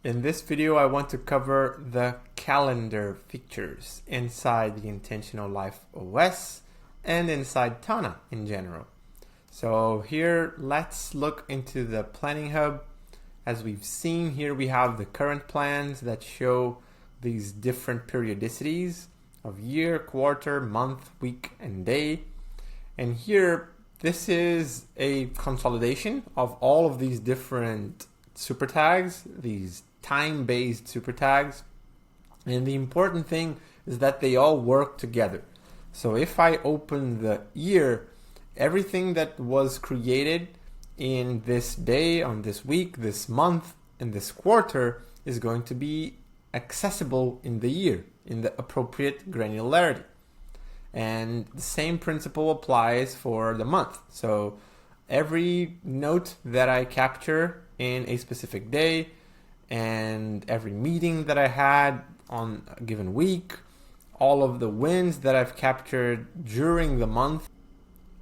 In this video, I want to cover the calendar features inside the Intentional Life OS and inside Tana in general. So here, let's look into the Planning Hub. As we've seen here, we have the current plans that show these different periodicities of year, quarter, month, week, and day. And here, this is a consolidation of all of these different super tags, these time-based super tags. And the important thing is that they all work together. So if I open the year, everything that was created in this day, on this week, this month, and this quarter is going to be accessible in the year, in the appropriate granularity. And the same principle applies for the month. So every note that I capture in a specific day and every meeting that I had on a given week, all of the wins that I've captured during the month,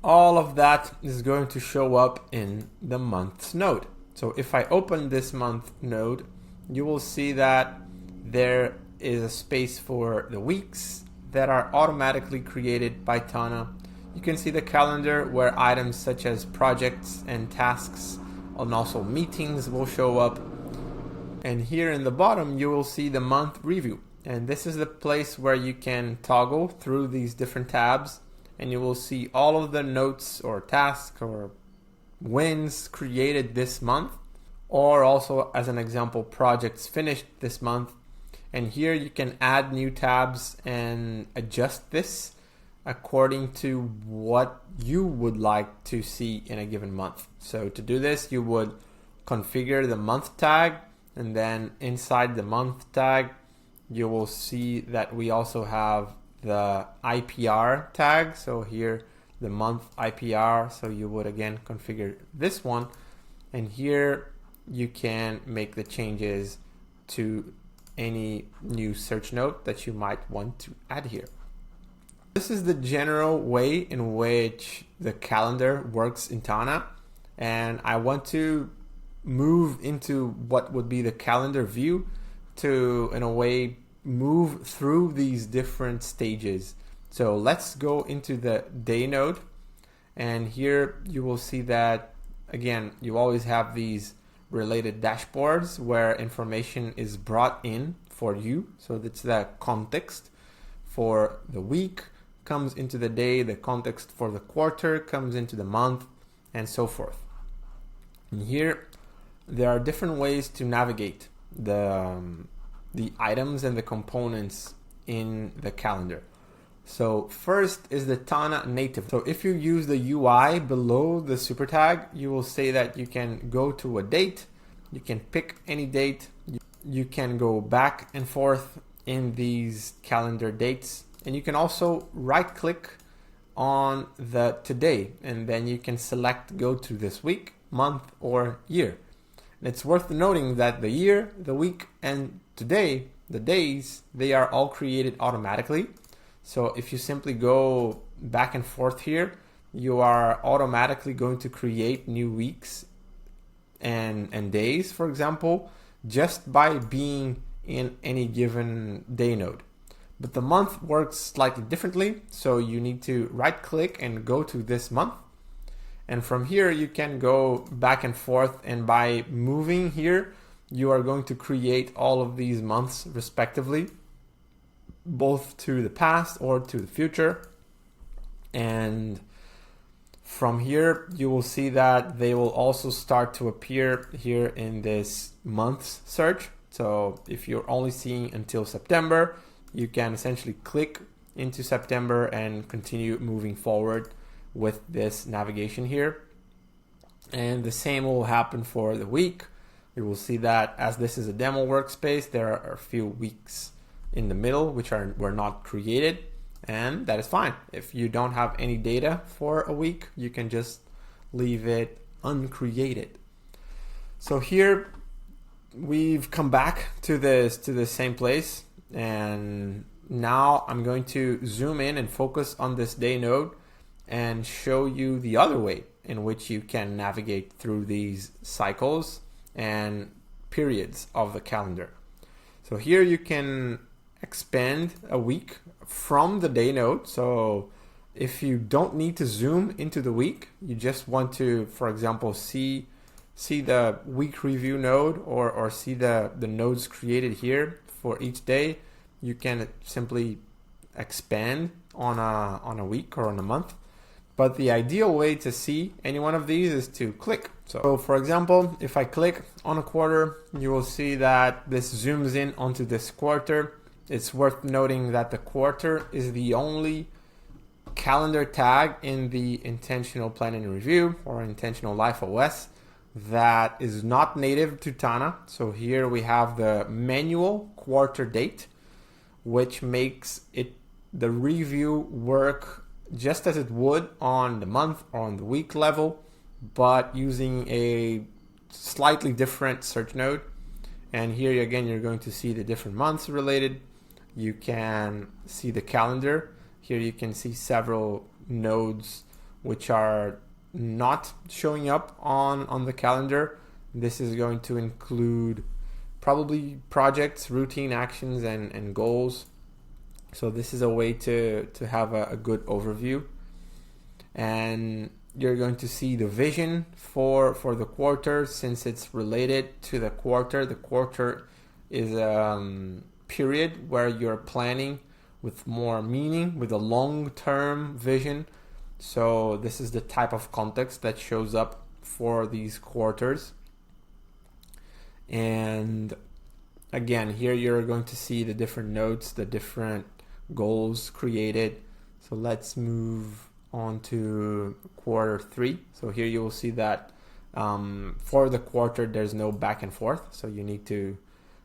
all of that is going to show up in the month's node. So if I open this month node, you will see that there is a space for the weeks that are automatically created by Tana. You can see the calendar where items such as projects and tasks and also meetings will show up. And here in the bottom, you will see the month review. And this is the place where you can toggle through these different tabs and you will see all of the notes or tasks or wins created this month, or also as an example, projects finished this month. And here you can add new tabs and adjust this according to what you would like to see in a given month. So to do this, you would configure the month tag, and then inside the month tag, you will see that we also have the IPR tag. So here, the month IPR. So you would again configure this one. And here you can make the changes to any new search note that you might want to add here. This is the general way in which the calendar works in Tana. And I want to move into what would be the calendar view to, in a way, move through these different stages. So let's go into the day node. And here you will see that, again, you always have these related dashboards where information is brought in for you. So that's the context for the week comes into the day, the context for the quarter comes into the month, and so forth. And here there are different ways to navigate the items and the components in the calendar. So first is the Tana native. So if you use the UI below the super tag, you will say that you can go to a date, you can pick any date, you can go back and forth in these calendar dates, and you can also right click on the today, and then you can select go to this week, month, or year. And it's worth noting that the year, the week, and today, the days, they are all created automatically. So if you simply go back and forth here, you are automatically going to create new weeks and days, for example, just by being in any given day node. But the month works slightly differently. So you need to right click and go to this month. And from here, you can go back and forth. And by moving here, you are going to create all of these months respectively, both to the past or to the future. And from here, you will see that they will also start to appear here in this months search. So if you're only seeing until September, you can essentially click into September and continue moving forward with this navigation here. And the same will happen for the week. You will see that as this is a demo workspace, there are a few weeks in the middle which were not created, and that is fine. If you don't have any data for a week, you can just leave it uncreated. So here we've come back to the same place, and now I'm going to zoom in and focus on this day node and show you the other way in which you can navigate through these cycles and periods of the calendar. So here you can expand a week from the day node. So if you don't need to zoom into the week, you just want to, for example, see the week review node or see the nodes created here for each day, you can simply expand on a week or on a month. But the ideal way to see any one of these is to click. So for example, if I click on a quarter, you will see that this zooms in onto this quarter. It's worth noting that the quarter is the only calendar tag in the intentional planning review or intentional life OS that is not native to Tana. So here we have the manual quarter date, which makes the review work just as it would on the month or on the week level, but using a slightly different search node. And here again, you're going to see the different months related. You can see the calendar. Here you can see several nodes which are not showing up on the calendar. This is going to include probably projects, routine actions, and goals. So this is a way to have a good overview. And you're going to see the vision for the quarter since it's related to the quarter. The quarter is a period where you're planning with more meaning, with a long-term vision. So this is the type of context that shows up for these quarters. And again, here you're going to see the different nodes, the different goals created. So let's move on to quarter 3. So here you will see that for the quarter there's no back and forth, so you need to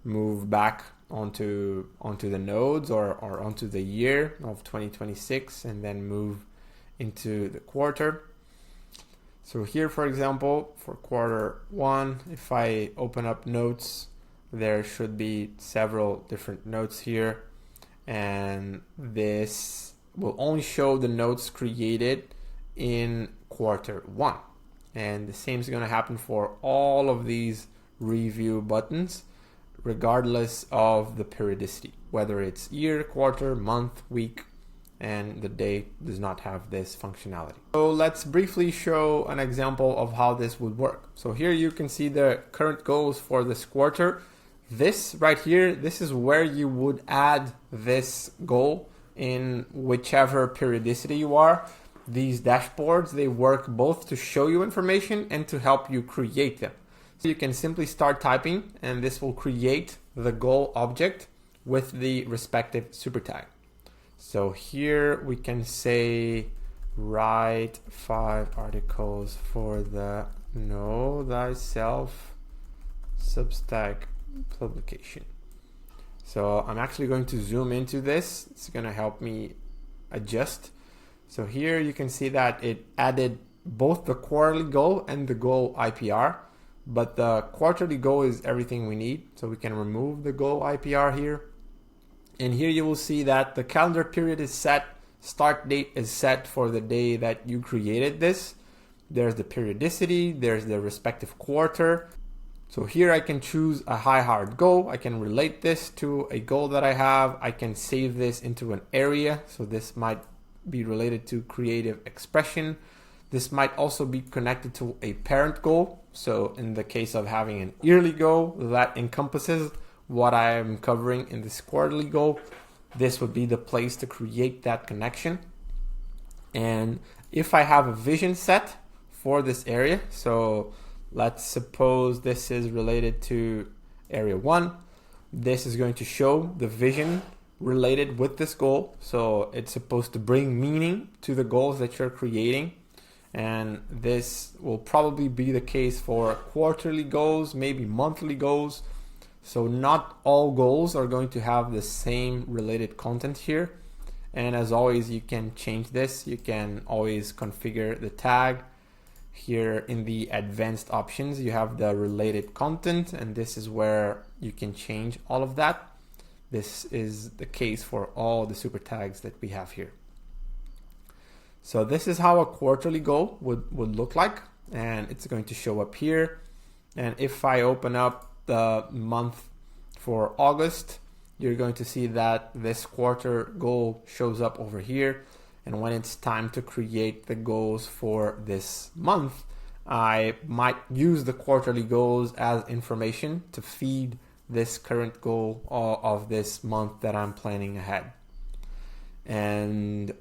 move back onto the nodes or onto the year of 2026 and then move into the quarter. So here, for example, for quarter 1, if I open up notes, there should be several different notes here, and this will only show the notes created in quarter 1. And the same is going to happen for all of these review buttons, regardless of the periodicity, whether it's year, quarter, month, week, and the day does not have this functionality. So let's briefly show an example of how this would work. So here you can see the current goals for this quarter. This right here, this is where you would add this goal in whichever periodicity you are. These dashboards, they work both to show you information and to help you create them. So you can simply start typing and this will create the goal object with the respective super tag. So here we can say write 5 articles for the Know Thyself Substack publication. So I'm actually going to zoom into this. It's going to help me adjust. So here you can see that it added both the quarterly goal and the goal IPR, but the quarterly goal is everything we need. So we can remove the goal IPR here. And here you will see that the calendar period is set, start date is set for the day that you created this. There's the periodicity, there's the respective quarter. So here I can choose a high-hard goal. I can relate this to a goal that I have. I can save this into an area. So this might be related to creative expression. This might also be connected to a parent goal. So in the case of having an yearly goal that encompasses what I am covering in this quarterly goal, this would be the place to create that connection. And if I have a vision set for this area, so let's suppose this is related to area 1, this is going to show the vision related with this goal. So it's supposed to bring meaning to the goals that you're creating. And this will probably be the case for quarterly goals, maybe monthly goals. So not all goals are going to have the same related content here. And as always, you can change this. You can always configure the tag. Here in the advanced options, you have the related content, and this is where you can change all of that. This is the case for all the super tags that we have here. So this is how a quarterly goal would look like, and it's going to show up here. And if I open up the month for August, you're going to see that this quarter goal shows up over here. And when it's time to create the goals for this month, I might use the quarterly goals as information to feed this current goal of this month that I'm planning ahead. And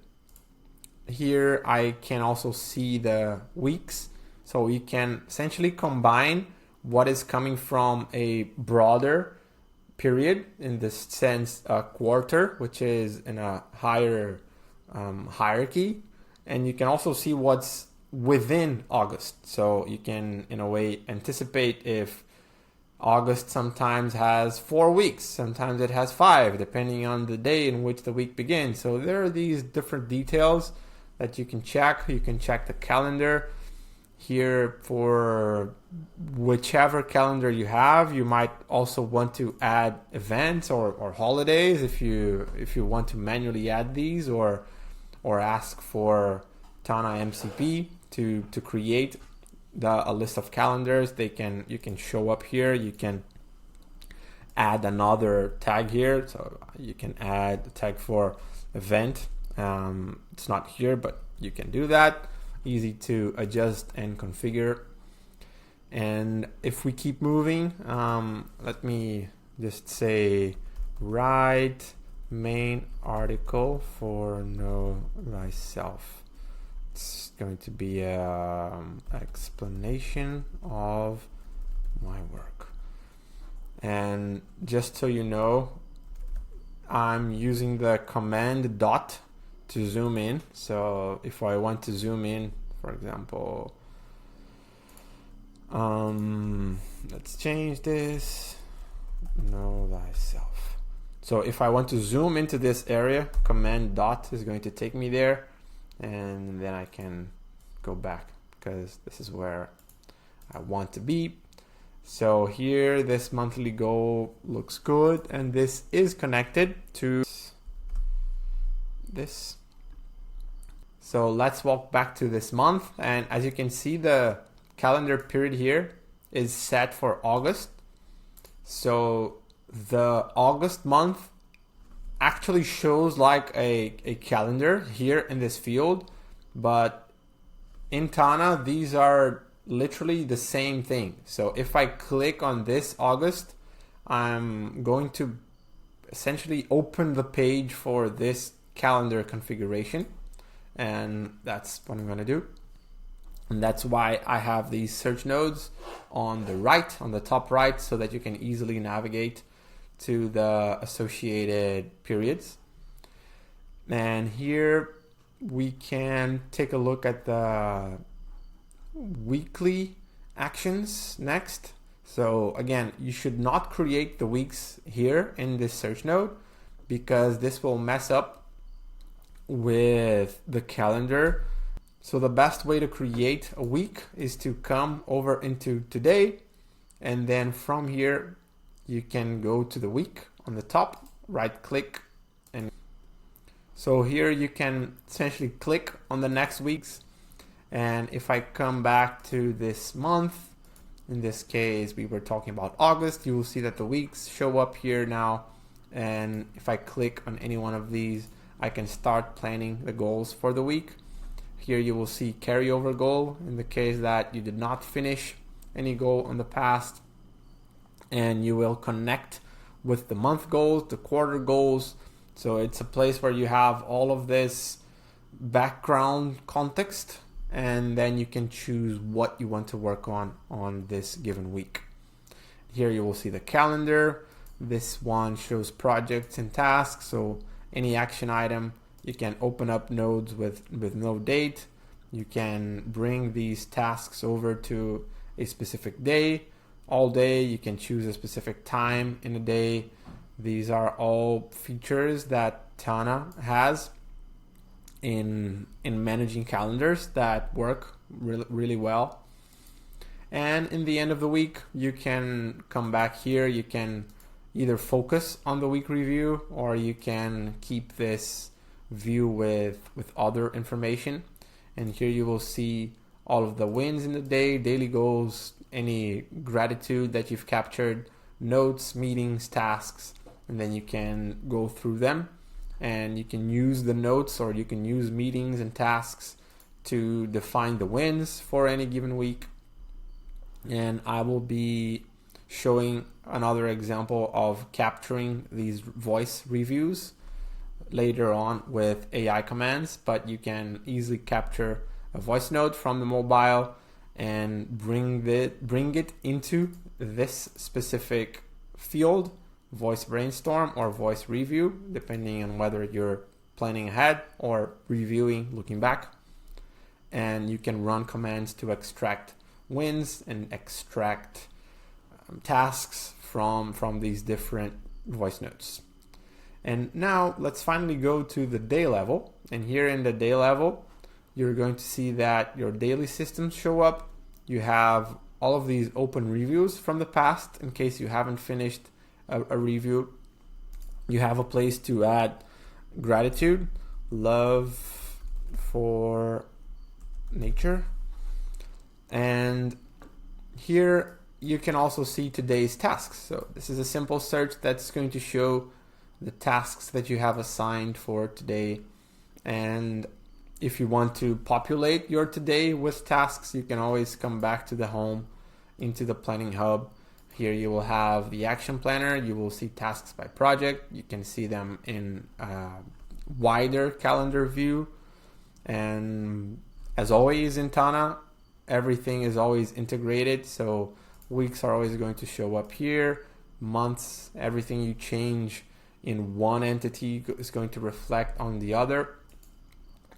here I can also see the weeks. So you can essentially combine what is coming from a broader period, in this sense a quarter, which is in a higher hierarchy, and you can also see what's within August. So you can, in a way, anticipate if August sometimes has 4 weeks, sometimes it has 5, depending on the day in which the week begins. So there are these different details that you can check. You can check the calendar here for whichever calendar you have. You might also want to add events or holidays if you want to manually add these, or ask for Tana MCP to create a list of calendars. You can show up here. You can add another tag here. So you can add a tag for event. It's not here, but you can do that. Easy to adjust and configure. And if we keep moving, let me just say write main article for Know Thyself. It's going to be an explanation of my work. And just so you know, I'm using the command dot to zoom in. So if I want to zoom in, for example, let's change this, Know Thyself. So if I want to zoom into this area, command dot is going to take me there, and then I can go back because this is where I want to be. So here, this monthly goal looks good, and this is connected to this. So let's walk back to this month, and as you can see, the calendar period here is set for August. So the August month actually shows like a calendar here in this field, but in Tana these are literally the same thing. So if I click on this August, I'm going to essentially open the page for this calendar configuration, and that's what I'm going to do. And that's why I have these search nodes on the right, on the top right, so that you can easily navigate to the associated periods. And here we can take a look at the weekly actions next. So again, you should not create the weeks here in this search node, because this will mess up with the calendar. So the best way to create a week is to come over into today, and then from here you can go to the week on the top, right click, and so here you can essentially click on the next weeks. And if I come back to this month, in this case we were talking about August, you will see that the weeks show up here now, and if I click on any one of these, I can start planning the goals for the week. Here you will see carryover goal in the case that you did not finish any goal in the past, and you will connect with the month goals, the quarter goals. So it's a place where you have all of this background context, and then you can choose what you want to work on this given week. Here you will see the calendar. This one shows projects and tasks. So any action item, you can open up nodes with no date. You can bring these tasks over to a specific day, all day. You can choose a specific time in a day. These are all features that Tana has in managing calendars that work really well. And in the end of the week, you can come back here. You can either focus on the week review, or you can keep this view with other information. And here you will see all of the wins in the day, daily goals, any gratitude that you've captured, notes, meetings, tasks, and then you can go through them, and you can use the notes or you can use meetings and tasks to define the wins for any given week. And I will be showing another example of capturing these voice reviews later on with AI commands, but you can easily capture a voice note from the mobile and bring it into this specific field, voice brainstorm or voice review, depending on whether you're planning ahead or reviewing, looking back. And you can run commands to extract wins and extract tasks from these different voice notes. And now let's finally go to the day level. And here in the day level, you're going to see that your daily systems show up. You have all of these open reviews from the past in case you haven't finished a review. You have a place to add gratitude, love for nature. And here you can also see today's tasks. So this is a simple search that's going to show the tasks that you have assigned for today. And if you want to populate your today with tasks, you can always come back to the home into the planning hub. Here you will have the action planner. You will see tasks by project. You can see them in a wider calendar view. And as always in Tana, everything is always integrated. So weeks are always going to show up here. Months, everything you change in one entity is going to reflect on the other.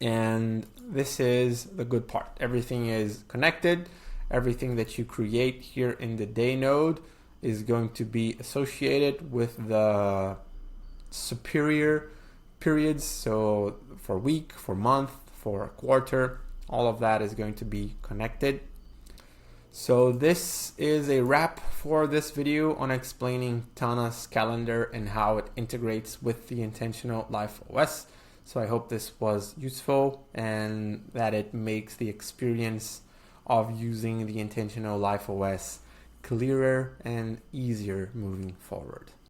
And this is the good part. Everything is connected. Everything that you create here in the day node is going to be associated with the superior periods. So for week, for month, for quarter, all of that is going to be connected. So this is a wrap for this video on explaining Tana's calendar and how it integrates with the Intentional Life OS. So I hope this was useful and that it makes the experience of using the Intentional Life OS clearer and easier moving forward.